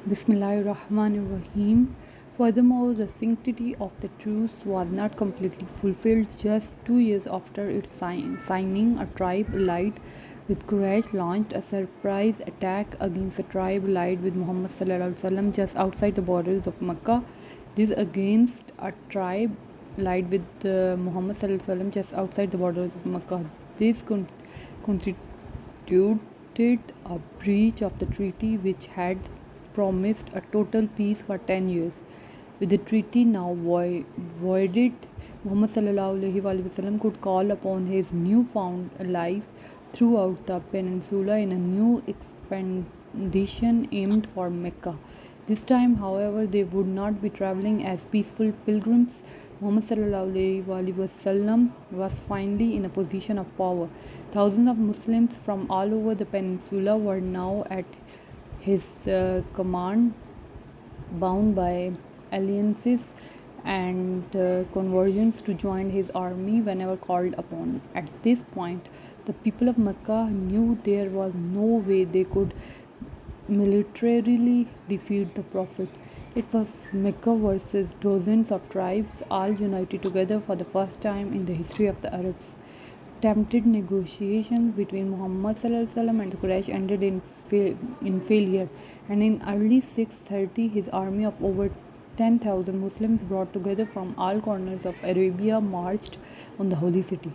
Bismillahirrahmanirrahim. Furthermore, the sanctity of the truce was not completely fulfilled. Just 2 years after its signing, a tribe allied with Quraysh launched a surprise attack against a tribe allied with Muhammad just outside the borders of Mecca. This against a tribe allied with Muhammad just outside the borders of Mecca. This constituted a breach of the treaty which had promised a total peace for 10 years. With the treaty now voided, Muhammad could call upon his newfound allies throughout the peninsula in a new expedition aimed for Mecca. This time, however, they would not be traveling as peaceful pilgrims. Muhammad was finally in a position of power. Thousands of Muslims from all over the peninsula were now at his command, bound by alliances and conversions to join his army whenever called upon. At this point, the people of Mecca knew there was no way they could militarily defeat the Prophet. It was Mecca versus dozens of tribes, all united together for the first time in the history of the Arabs. Attempted negotiations between Muhammad and the Quraysh ended in failure, and in early 630 his army of over 10,000 Muslims brought together from all corners of Arabia marched on the holy city.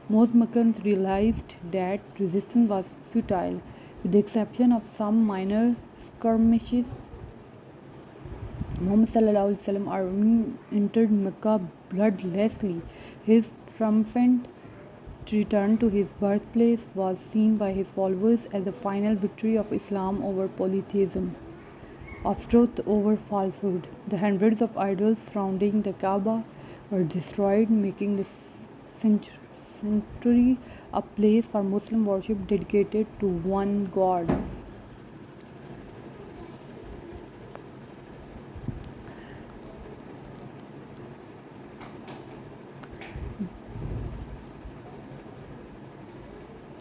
Most Meccans realized that resistance was futile. With the exception of some minor skirmishes, Muhammad army entered Mecca bloodlessly. His triumphant return to his birthplace was seen by his followers as the final victory of Islam over polytheism, of truth over falsehood. The hundreds of idols surrounding the Kaaba were destroyed, making the sanctuary a place for Muslim worship dedicated to one God.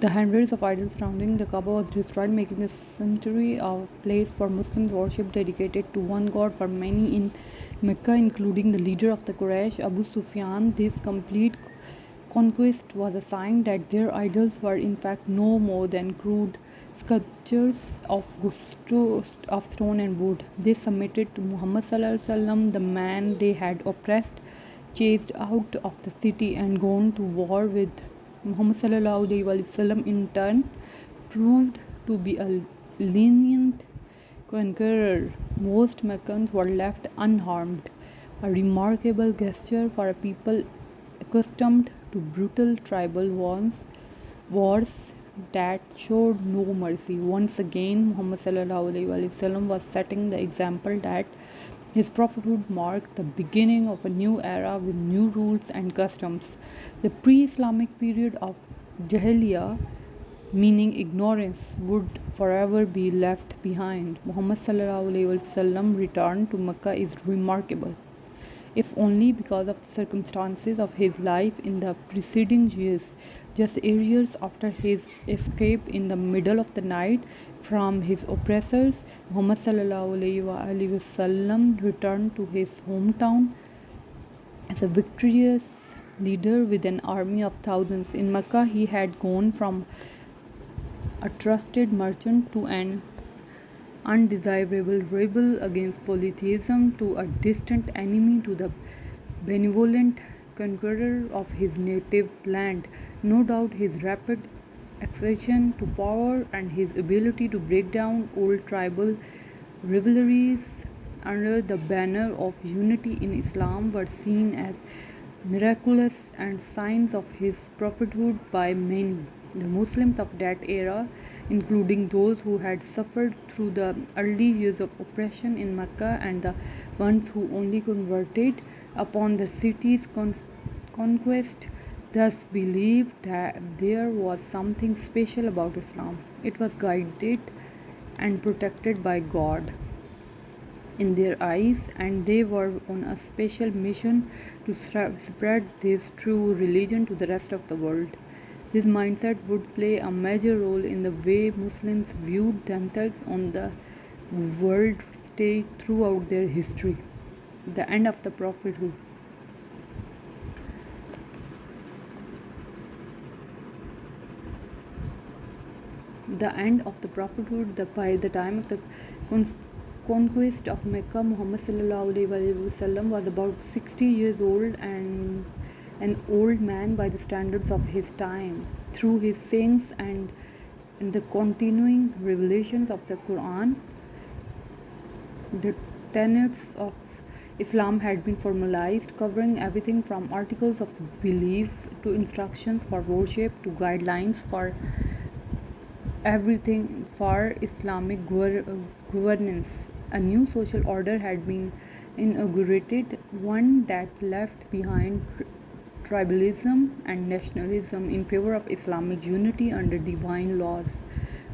The hundreds of idols surrounding the Kaaba was destroyed, making the sanctuary a place for Muslim worship dedicated to one God. For many in Mecca, including the leader of the Quraysh, Abu Sufyan, this complete conquest was a sign that their idols were in fact no more than crude sculptures of stone and wood. They submitted to Muhammad, the man they had oppressed, chased out of the city, and gone to war with. Muhammad in turn proved to be a lenient conqueror. Most Meccans were left unharmed, a remarkable gesture for a people accustomed to brutal tribal wars that showed no mercy. Once again, Muhammad was setting the example that his prophethood marked the beginning of a new era with new rules and customs. The pre-Islamic period of Jahiliyyah, meaning ignorance, would forever be left behind. Muhammad return to Mecca is remarkable, if only because of the circumstances of his life in the preceding years. Just 8 years after his escape in the middle of the night from his oppressors, Muhammad returned to his hometown as a victorious leader with an army of thousands. In Mecca, he had gone from a trusted merchant to an undesirable rebel against polytheism, to a distant enemy, to the benevolent conqueror of his native land. No doubt his rapid accession to power and his ability to break down old tribal rivalries under the banner of unity in Islam were seen as miraculous and signs of his prophethood by many. The Muslims of that era, including those who had suffered through the early years of oppression in Mecca and the ones who only converted upon the city's conquest, thus believed that there was something special about Islam. It was guided and protected by God in their eyes, and they were on a special mission to spread this true religion to the rest of the world. This mindset would play a major role in the way Muslims viewed themselves on the world stage throughout their history. The end of the prophethood. The end of the prophethood, by the time of the con- conquest of Mecca, Muhammad ﷺ was about 60 years old and an old man by the standards of his time. Through his sayings and the continuing revelations of the Quran, the tenets of Islam had been formalized, covering everything from articles of belief to instructions for worship to guidelines for everything for Islamic governance. A new social order had been inaugurated, one that left behind tribalism and nationalism in favor of Islamic unity under divine laws.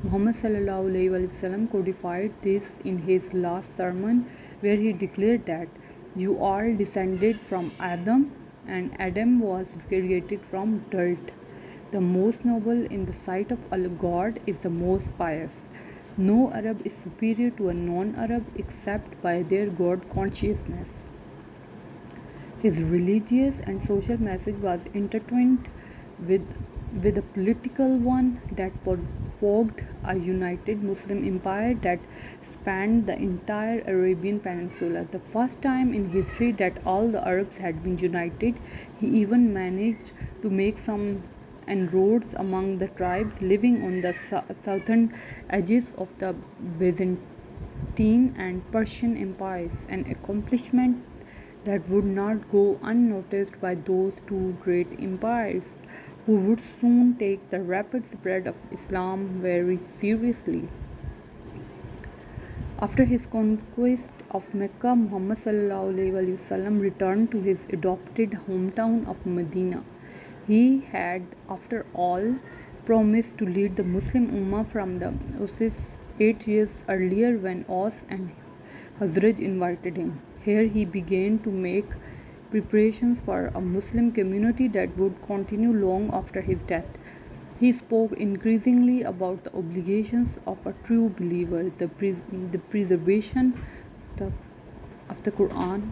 Muhammad ﷺ codified this in his last sermon, where he declared that you are descended from Adam, and Adam was created from dirt. The most noble in the sight of God is the most pious. No Arab is superior to a non Arab except by their God consciousness. His religious and social message was intertwined with, with a political one that forged a united Muslim empire that spanned the entire Arabian Peninsula. The first time in history that all the Arabs had been united, he even managed to make some inroads among the tribes living on the southern edges of the Byzantine and Persian empires, an accomplishment that would not go unnoticed by those two great empires, who would soon take the rapid spread of Islam very seriously. After his conquest of Mecca, Muhammad ﷺ returned to his adopted hometown of Medina. He had, after all, promised to lead the Muslim Ummah from the Oasis 8 years earlier when Aus and Hazraj invited him. Here he began to make preparations for a Muslim community that would continue long after his death. He spoke increasingly about the obligations of a true believer, the preservation the, of the Quran,